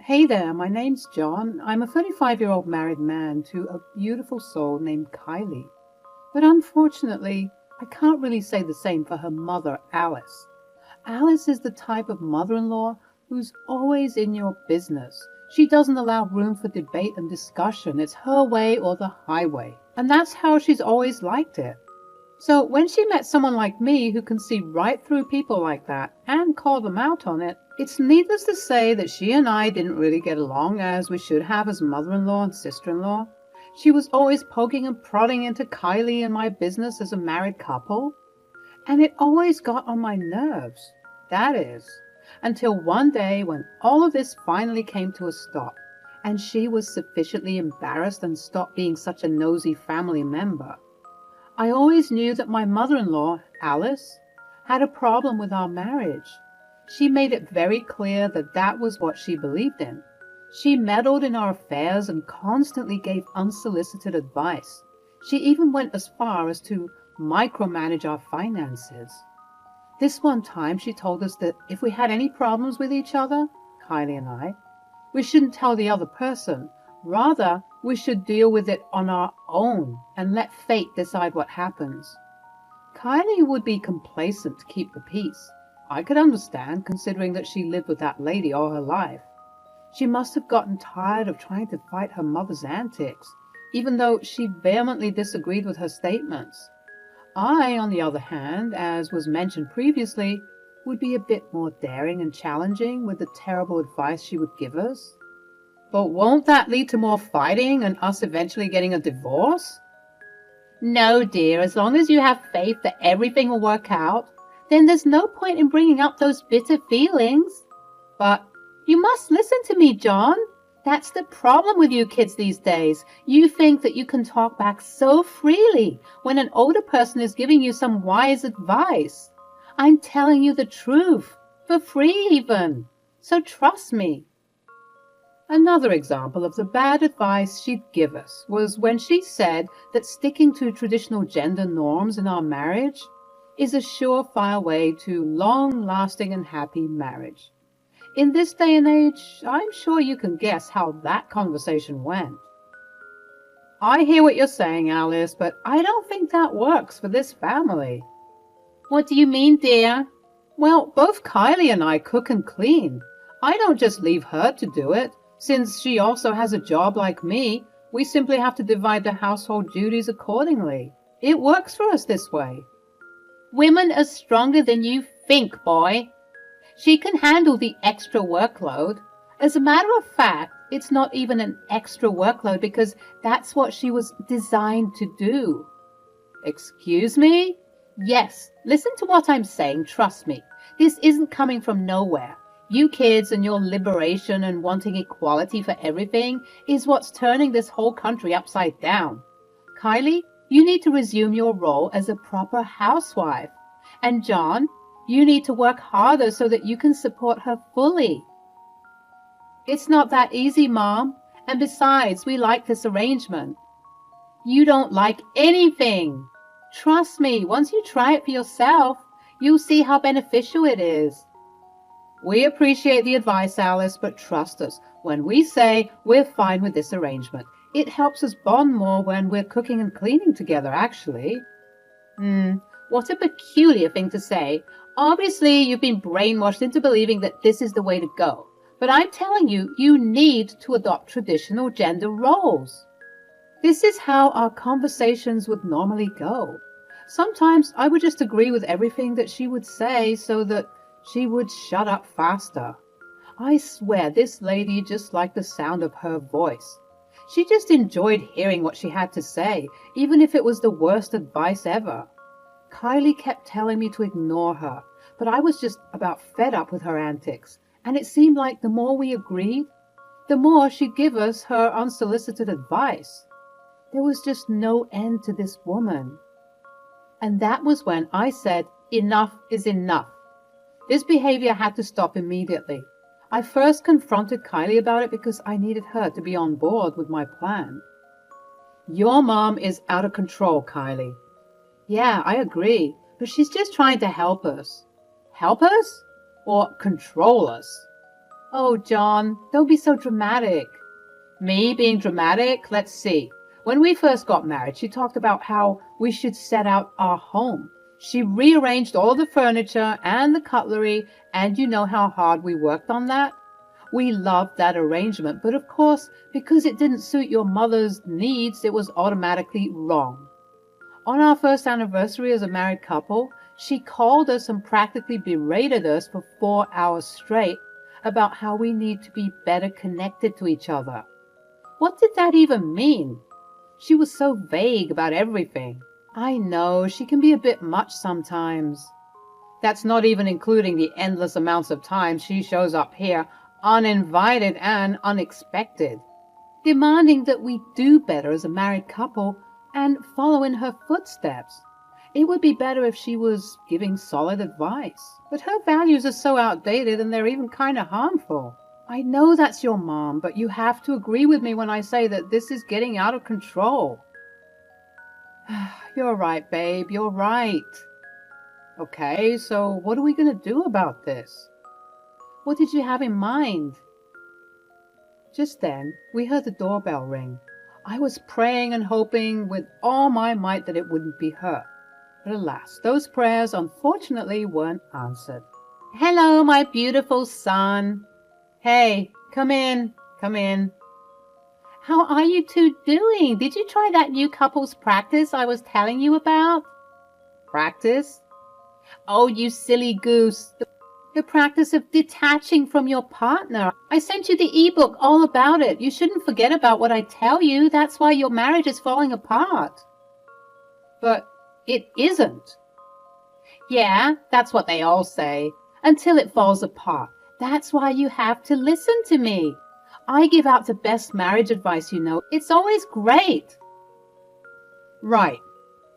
Hey there, my name's John. I'm a 35-year-old married man to a beautiful soul named Kylie. But unfortunately, I can't really say the same for her mother, Alice. Alice is the type of mother-in-law who's always in your business. She doesn't allow room for debate and discussion. It's her way or the highway. And that's how she's always liked it. So when she met someone like me who can see right through people like that and call them out on it, it's needless to say that she and I didn't really get along as we should have as mother-in-law and sister-in-law. She was always poking and prodding into Kylie and my business as a married couple. And it always got on my nerves. That is, until one day when all of this finally came to a stop, and she was sufficiently embarrassed and stopped being such a nosy family member. I always knew that my mother-in-law, Alice, had a problem with our marriage. She made it very clear that that was what she believed in. She meddled in our affairs and constantly gave unsolicited advice. She even went as far as to micromanage our finances. This one time she told us that if we had any problems with each other, Kylie and I, we shouldn't tell the other person. Rather, we should deal with it on our own and let fate decide what happens. Kylie would be complacent to keep the peace. I could understand, considering that she lived with that lady all her life. She must have gotten tired of trying to fight her mother's antics, even though she vehemently disagreed with her statements. I, on the other hand, as was mentioned previously, would be a bit more daring and challenging with the terrible advice she would give us. But won't that lead to more fighting and us eventually getting a divorce? No, dear, as long as you have faith that everything will work out, then there's no point in bringing up those bitter feelings. But you must listen to me, John. That's the problem with you kids these days. You think that you can talk back so freely when an older person is giving you some wise advice. I'm telling you the truth, for free even. So trust me. Another example of the bad advice she'd give us was when she said that sticking to traditional gender norms in our marriage is a surefire way to long-lasting and happy marriage. In this day and age, I'm sure you can guess how that conversation went. I hear what you're saying, Alice, but I don't think that works for this family. What do you mean, dear? Well, both Kylie and I cook and clean. I don't just leave her to do it. Since she also has a job like me, we simply have to divide the household duties accordingly. It works for us this way. Women are stronger than you think, boy. She can handle the extra workload. As a matter of fact, it's not even an extra workload because that's what she was designed to do. Excuse me? Yes, listen to what I'm saying, trust me. This isn't coming from nowhere. You kids and your liberation and wanting equality for everything is what's turning this whole country upside down. Kylie, you need to resume your role as a proper housewife. And John, you need to work harder so that you can support her fully. It's not that easy, Mom. And besides, we like this arrangement. You don't like anything. Trust me, once you try it for yourself, you'll see how beneficial it is. We appreciate the advice, Alice, but trust us. When we say we're fine with this arrangement, it helps us bond more when we're cooking and cleaning together, actually. What a peculiar thing to say. Obviously, you've been brainwashed into believing that this is the way to go. But I'm telling you, you need to adopt traditional gender roles. This is how our conversations would normally go. Sometimes I would just agree with everything that she would say so that she would shut up faster. I swear this lady just liked the sound of her voice. She just enjoyed hearing what she had to say, even if it was the worst advice ever. Kylie kept telling me to ignore her, but I was just about fed up with her antics, and it seemed like the more we agreed, the more she'd give us her unsolicited advice. There was just no end to this woman. And that was when I said, enough is enough. This behavior had to stop immediately. I first confronted Kylie about it because I needed her to be on board with my plan. Your mom is out of control, Kylie. Yeah, I agree, but she's just trying to help us. Help us? Or control us? Oh, John, don't be so dramatic. Me being dramatic? Let's see. When we first got married, she talked about how we should set out our home. She rearranged all the furniture and the cutlery, and you know how hard we worked on that? We loved that arrangement, but of course, because it didn't suit your mother's needs, it was automatically wrong. On our first anniversary as a married couple, she called us and practically berated us for 4 hours straight about how we need to be better connected to each other. What did that even mean? She was so vague about everything. I know, she can be a bit much sometimes. That's not even including the endless amounts of times she shows up here, uninvited and unexpected, demanding that we do better as a married couple and follow in her footsteps. It would be better if she was giving solid advice, but her values are so outdated and they're even kind of harmful. I know that's your mom, but you have to agree with me when I say that this is getting out of control. You're right, babe, you're right. Okay, so what are we going to do about this? What did you have in mind? Just then, we heard the doorbell ring. I was praying and hoping with all my might that it wouldn't be her. But alas, those prayers unfortunately weren't answered. Hello, my beautiful son. Hey, come in, come in. How are you two doing? Did you try that new couples practice I was telling you about? Practice? Oh, you silly goose. The practice of detaching from your partner. I sent you the ebook all about it. You shouldn't forget about what I tell you. That's why your marriage is falling apart. But it isn't. Yeah, that's what they all say. Until it falls apart. That's why you have to listen to me. I give out the best marriage advice, you know. It's always great. Right.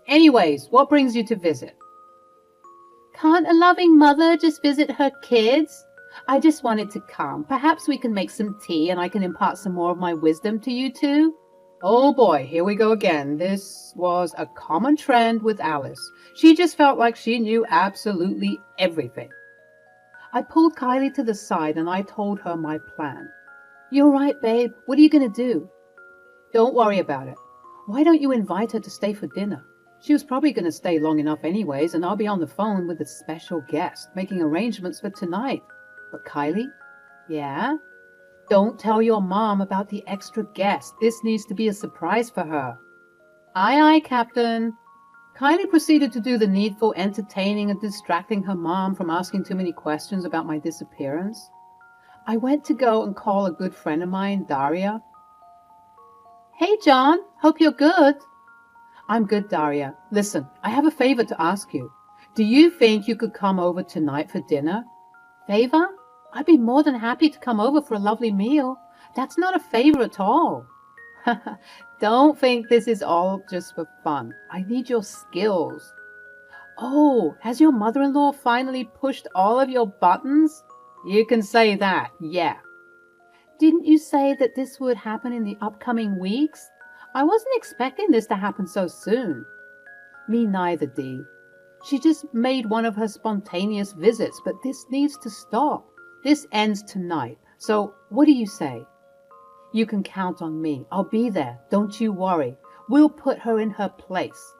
Anyways, what brings you to visit? Can't a loving mother just visit her kids? I just wanted to come. Perhaps we can make some tea and I can impart some more of my wisdom to you two. Oh boy, here we go again. This was a common trend with Alice. She just felt like she knew absolutely everything. I pulled Kylie to the side and I told her my plan. You're right, babe. What are you going to do? Don't worry about it. Why don't you invite her to stay for dinner? She was probably going to stay long enough anyways, and I'll be on the phone with a special guest, making arrangements for tonight. But Kylie? Yeah? Don't tell your mom about the extra guest. This needs to be a surprise for her. Aye, aye, Captain. Kylie proceeded to do the needful entertaining and distracting her mom from asking too many questions about my disappearance. I went to go and call a good friend of mine, Daria. Hey, John. Hope you're good. I'm good, Daria. Listen, I have a favor to ask you. Do you think you could come over tonight for dinner? Favor? I'd be more than happy to come over for a lovely meal. That's not a favor at all. Don't think this is all just for fun. I need your skills. Oh, has your mother-in-law finally pushed all of your buttons? You can say that, yeah. Didn't you say that this would happen in the upcoming weeks? I wasn't expecting this to happen so soon. Me neither, Dee. She just made one of her spontaneous visits, but this needs to stop. This ends tonight. So what do you say? You can count on me. I'll be there. Don't you worry. We'll put her in her place.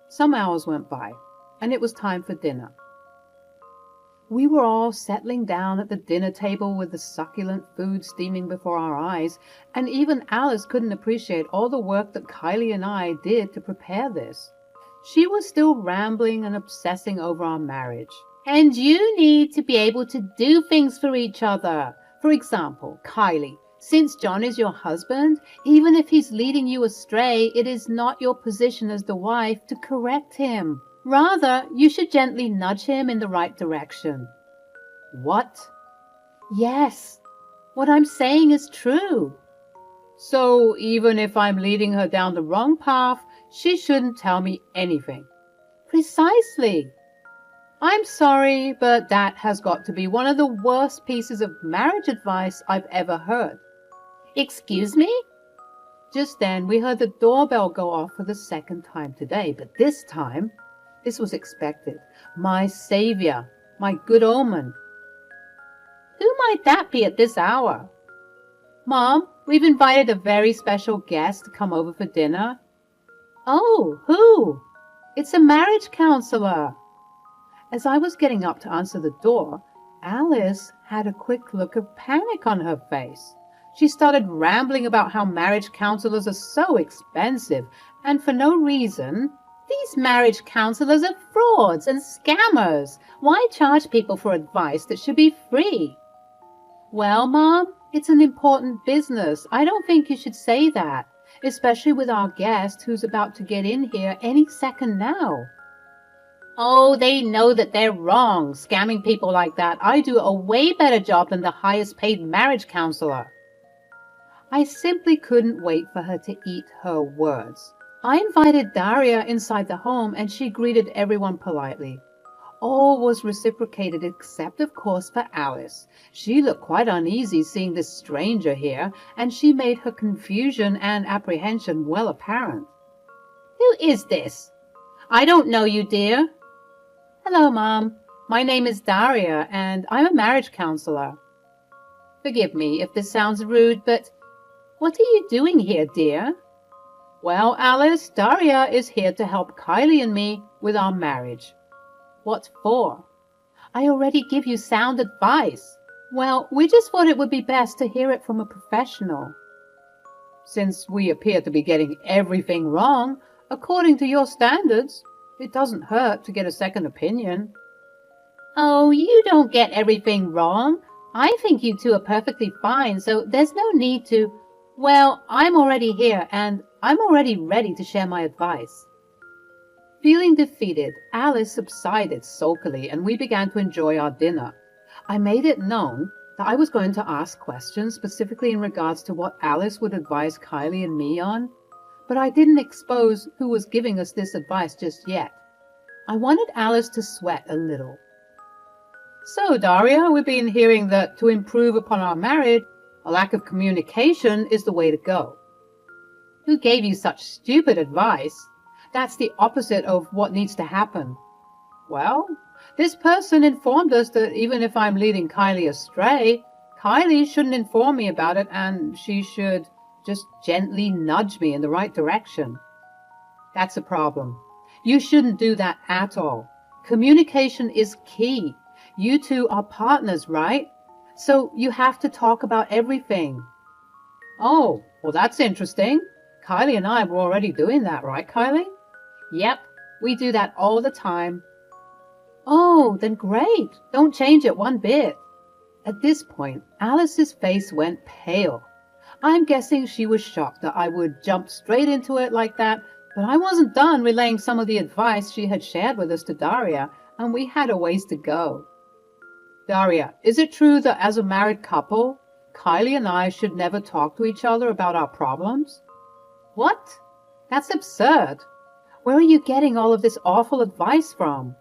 Some hours went by, and it was time for dinner. We were all settling down at the dinner table with the succulent food steaming before our eyes, and even Alice couldn't appreciate all the work that Kylie and I did to prepare this. She was still rambling and obsessing over our marriage. And you need to be able to do things for each other. For example, Kylie, since John is your husband, even if he's leading you astray, it is not your position as the wife to correct him. Rather, you should gently nudge him in the right direction. What? Yes, what I'm saying is true. So even if I'm leading her down the wrong path, she shouldn't tell me anything. Precisely. I'm sorry, but that has got to be one of the worst pieces of marriage advice I've ever heard. Excuse me? Just then we heard the doorbell go off for the second time today, but this time, this was expected. My savior, my good omen. Who might that be at this hour? Mom, we've invited a very special guest to come over for dinner. Oh, who? It's a marriage counselor. As I was getting up to answer the door, Alice had a quick look of panic on her face. She started rambling about how marriage counselors are so expensive, and for no reason. These marriage counselors are frauds and scammers. Why charge people for advice that should be free? Well, Mom, it's an important business. I don't think you should say that, especially with our guest who's about to get in here any second now. Oh, they know that they're wrong, scamming people like that. I do a way better job than the highest paid marriage counselor. I simply couldn't wait for her to eat her words. I invited Daria inside the home and she greeted everyone politely. All was reciprocated except, of course, for Alice. She looked quite uneasy seeing this stranger here, and she made her confusion and apprehension well apparent. Who is this? I don't know you, dear. Hello, Mom. My name is Daria, and I'm a marriage counselor. Forgive me if this sounds rude, but what are you doing here, dear? Well, Alice, Daria is here to help Kylie and me with our marriage. What for? I already give you sound advice. Well, we just thought it would be best to hear it from a professional. Since we appear to be getting everything wrong, according to your standards, it doesn't hurt to get a second opinion. Oh, you don't get everything wrong. I think you two are perfectly fine, so there's no need to... Well, I'm already here, and I'm already ready to share my advice. Feeling defeated, Alice subsided sulkily, and we began to enjoy our dinner. I made it known that I was going to ask questions specifically in regards to what Alice would advise Kylie and me on, but I didn't expose who was giving us this advice just yet. I wanted Alice to sweat a little. So, Daria, we've been hearing that to improve upon our marriage, a lack of communication is the way to go. Who gave you such stupid advice? That's the opposite of what needs to happen. Well, this person informed us that even if I'm leading Kylie astray, Kylie shouldn't inform me about it and she should just gently nudge me in the right direction. That's a problem. You shouldn't do that at all. Communication is key. You two are partners, right? So you have to talk about everything. Oh, well, that's interesting. Kylie and I were already doing that, right, Kylie? Yep, we do that all the time. Oh, then great. Don't change it one bit. At this point, Alice's face went pale. I'm guessing she was shocked that I would jump straight into it like that, but I wasn't done relaying some of the advice she had shared with us to Daria, and we had a ways to go. Daria, is it true that as a married couple, Kylie and I should never talk to each other about our problems? What? That's absurd. Where are you getting all of this awful advice from?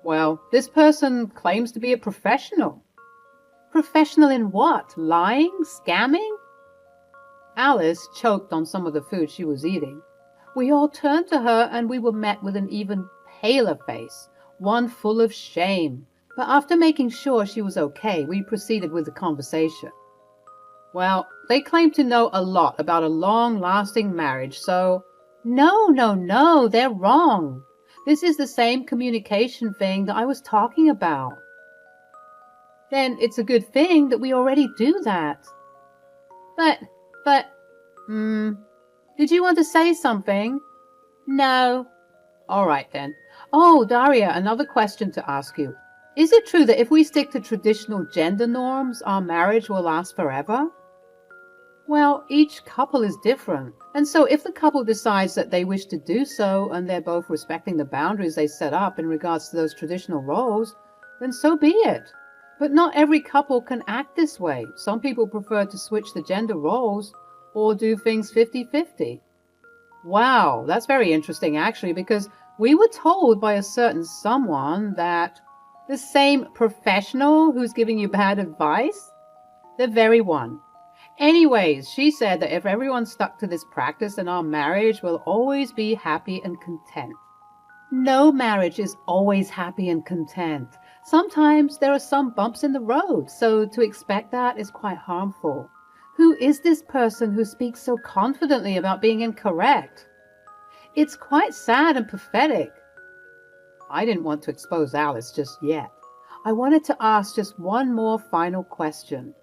Well, this person claims to be a professional. Professional in what? Lying? Scamming? Alice choked on some of the food she was eating. We all turned to her and we were met with an even paler face, one full of shame. But after making sure she was okay, we proceeded with the conversation. Well, they claim to know a lot about a long-lasting marriage, so... No, they're wrong. This is the same communication thing that I was talking about. Then it's a good thing that we already do that. But, did you want to say something? No. All right then. Oh, Daria, another question to ask you. Is it true that if we stick to traditional gender norms, our marriage will last forever? Well, each couple is different, and so if the couple decides that they wish to do so and they're both respecting the boundaries they set up in regards to those traditional roles, then so be it. But not every couple can act this way. Some people prefer to switch the gender roles or do things 50-50. Wow, that's very interesting actually, because we were told by a certain someone that the same professional who's giving you bad advice, the very one. Anyways, she said that if everyone stuck to this practice, then our marriage will always be happy and content. No marriage is always happy and content. Sometimes there are some bumps in the road, so to expect that is quite harmful. Who is this person who speaks so confidently about being incorrect? It's quite sad and pathetic. I didn't want to expose Alice just yet. I wanted to ask just one more final question.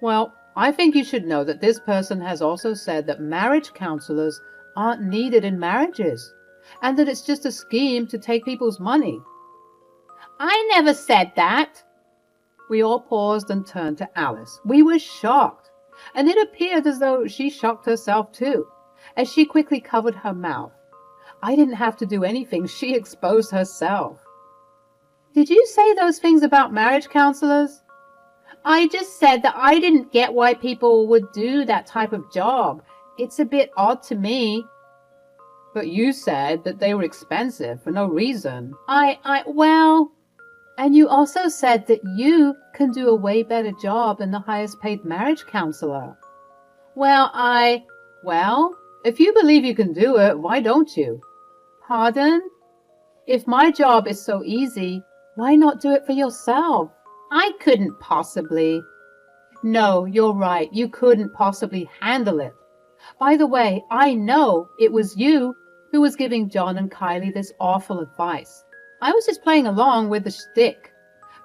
Well, I think you should know that this person has also said that marriage counselors aren't needed in marriages, and that it's just a scheme to take people's money. I never said that. We all paused and turned to Alice. We were shocked, and it appeared as though she shocked herself too, as she quickly covered her mouth. I didn't have to do anything. She exposed herself. Did you say those things about marriage counselors? I just said that I didn't get why people would do that type of job. It's a bit odd to me. But you said that they were expensive for no reason. Well... And you also said that you can do a way better job than the highest paid marriage counselor. Well, if you believe you can do it, why don't you? Pardon? If my job is so easy, why not do it for yourself? I couldn't possibly. No, you're right. You couldn't possibly handle it. By the way, I know it was you who was giving John and Kylie this awful advice. I was just playing along with the shtick.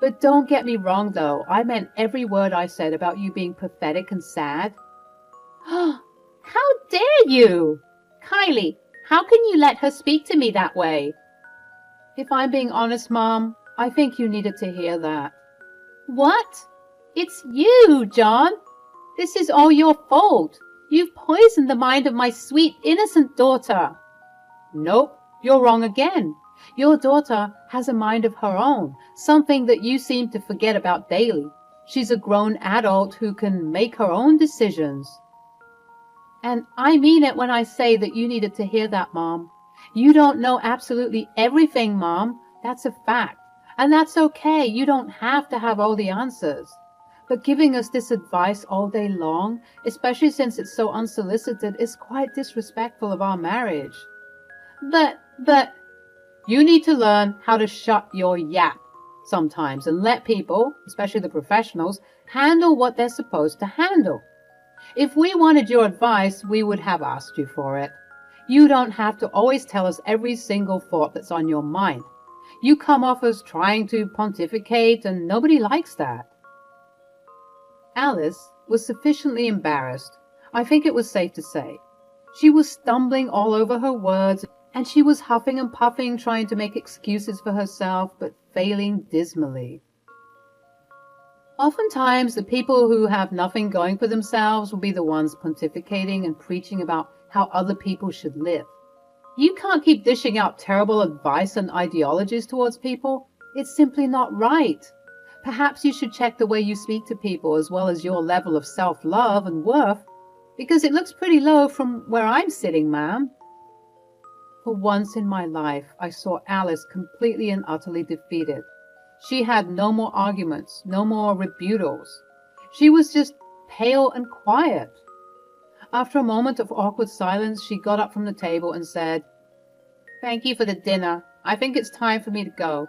But don't get me wrong, though. I meant every word I said about you being pathetic and sad. How dare you? Kylie, how can you let her speak to me that way? If I'm being honest, Mom, I think you needed to hear that. What? It's you, John. This is all your fault. You've poisoned the mind of my sweet, innocent daughter. Nope, you're wrong again. Your daughter has a mind of her own, something that you seem to forget about daily. She's a grown adult who can make her own decisions. And I mean it when I say that you needed to hear that, Mom. You don't know absolutely everything, Mom. That's a fact. And that's okay. You don't have to have all the answers. But giving us this advice all day long, especially since it's so unsolicited, is quite disrespectful of our marriage. But... You need to learn how to shut your yap sometimes and let people, especially the professionals, handle what they're supposed to handle. If we wanted your advice, we would have asked you for it. You don't have to always tell us every single thought that's on your mind. You come off as trying to pontificate, and nobody likes that. Alice was sufficiently embarrassed, I think it was safe to say. She was stumbling all over her words, and she was huffing and puffing, trying to make excuses for herself, but failing dismally. Oftentimes, the people who have nothing going for themselves will be the ones pontificating and preaching about how other people should live. You can't keep dishing out terrible advice and ideologies towards people. It's simply not right. Perhaps you should check the way you speak to people as well as your level of self-love and worth, because it looks pretty low from where I'm sitting, ma'am. For once in my life, I saw Alice completely and utterly defeated. She had no more arguments, no more rebuttals. She was just pale and quiet. After a moment of awkward silence, she got up from the table and said, "Thank you for the dinner. I think it's time for me to go."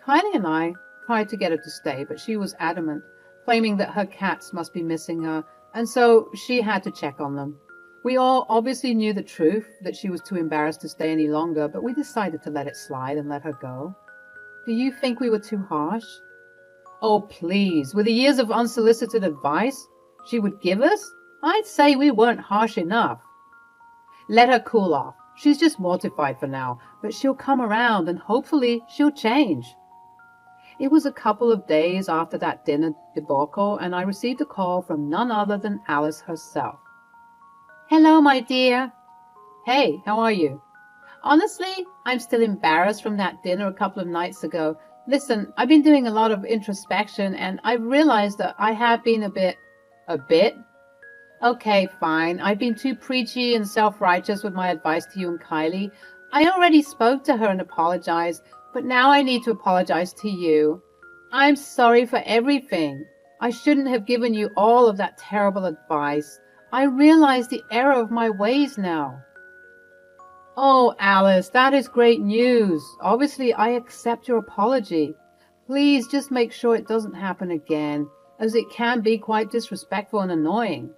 Kylie and I tried to get her to stay, but she was adamant, claiming that her cats must be missing her, and so she had to check on them. We all obviously knew the truth, that she was too embarrassed to stay any longer, but we decided to let it slide and let her go. Do you think we were too harsh? Oh, please, with the years of unsolicited advice she would give us, I'd say we weren't harsh enough. Let her cool off. She's just mortified for now, but she'll come around and hopefully she'll change. It was a couple of days after that dinner debacle, and I received a call from none other than Alice herself. "Hello, my dear." "Hey, how are you?" "Honestly, I'm still embarrassed from that dinner a couple of nights ago. Listen, I've been doing a lot of introspection, and I've realized that I have been a bit? Okay, fine. I've been too preachy and self-righteous with my advice to you and Kylie. I already spoke to her and apologized, but now I need to apologize to you. I'm sorry for everything. I shouldn't have given you all of that terrible advice. I realize the error of my ways now." Oh, Alice, that is great news. Obviously, I accept your apology. Please just make sure it doesn't happen again, as it can be quite disrespectful and annoying.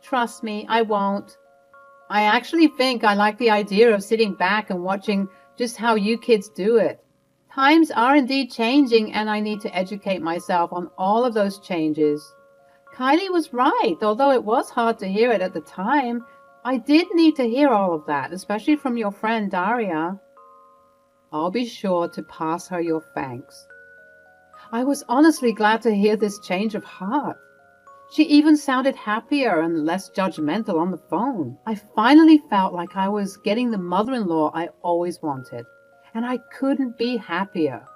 Trust me, I won't. I actually think I like the idea of sitting back and watching just how you kids do it. Times are indeed changing, and I need to educate myself on all of those changes. Kylie was right, although it was hard to hear it at the time. I did need to hear all of that, especially from your friend Daria. I'll be sure to pass her your thanks. I was honestly glad to hear this change of heart. She even sounded happier and less judgmental on the phone. I finally felt like I was getting the mother-in-law I always wanted, and I couldn't be happier.